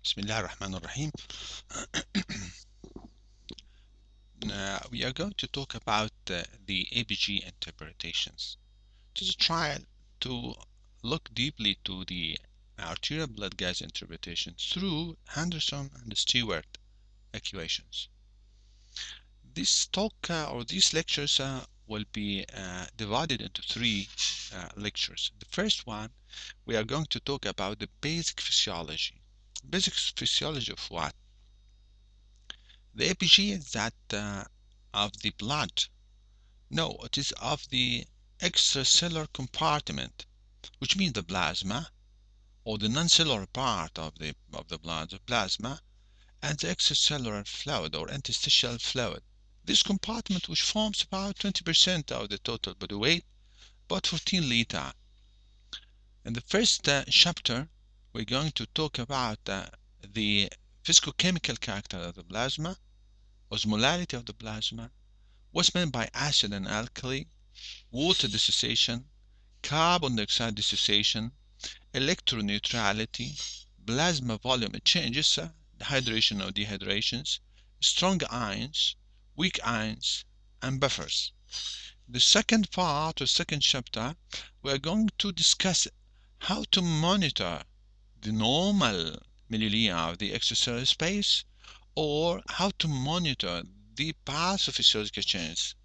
Bismillah ar-Rahman ar-Rahim. We are going to talk about the ABG interpretations. Just try to look deeply to the arterial blood gas interpretation through Henderson and Stewart equations. This talk or these lectures will be divided into three lectures. The first one, we are going to talk about the basic physiology. Basic physiology of what? The ABG is that of the blood. No, it is of the extracellular compartment, which means the plasma, or the non-cellular part of the blood, the plasma, and the extracellular fluid or interstitial fluid. This compartment, which forms about 20% of the total body weight, about 14 liter. In the first chapter, we're going to talk about the physicochemical character of the plasma, osmolality of the plasma, what's meant by acid and alkali, water dissociation, carbon dioxide dissociation, electroneutrality, plasma volume changes, hydration or dehydrations, strong ions, weak ions, and buffers. The second part or second chapter, we are going to discuss how to monitor the normal milliliter of the extracellular space, or how to monitor the pathophysiological changes.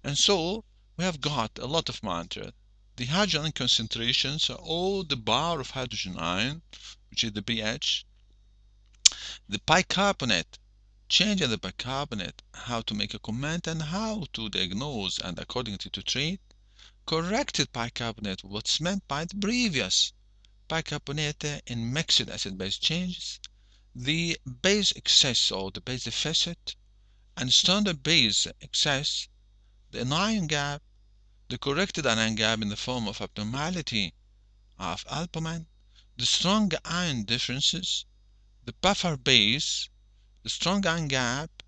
And so we have got a lot of monitor. The hydrogen concentrations, or the bar of hydrogen ion, which is the pH, the bicarbonate, change in the bicarbonate, how to make a comment and how to diagnose and accordingly to treat, corrected bicarbonate, what's meant by the previous bicarbonate in mixed acid-base changes, the base excess or the base deficit, and standard base excess, the anion gap, the corrected anion gap in the form of abnormality of albumin, the strong ion differences, the buffer base, the strong ion gap,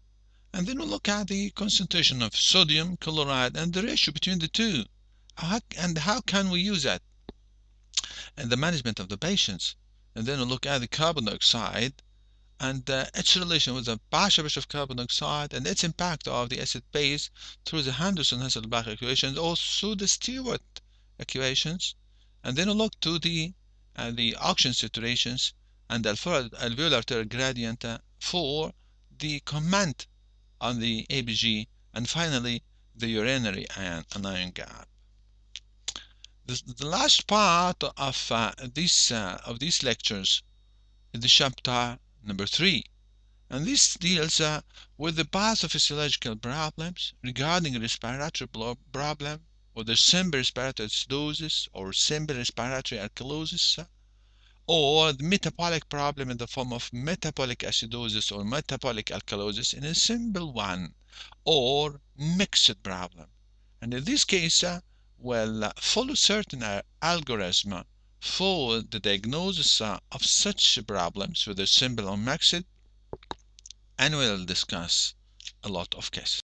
and then we'll look at the concentration of sodium chloride and the ratio between the two. And how can we use that in the management of the patients? And then we'll look at the carbon dioxide and its relation with the partial pressure of carbon dioxide and its impact of the acid base through the Henderson-Hasselbalch equations or through the Stewart equations. And then we'll look to the oxygen saturations and the alveolar arterial gradient for the comment on the ABG, and finally the urinary anion gap. The last part of these lectures is the chapter number 3, and this deals with the pathophysiological problems regarding respiratory problem, or the simple respiratory acidosis or simple respiratory alkalosis, or the metabolic problem in the form of metabolic acidosis or metabolic alkalosis in a simple one, or mixed problem. And in this case, we'll follow certain algorithm for the diagnosis of such problems, whether simple or mixed, and we'll discuss a lot of cases.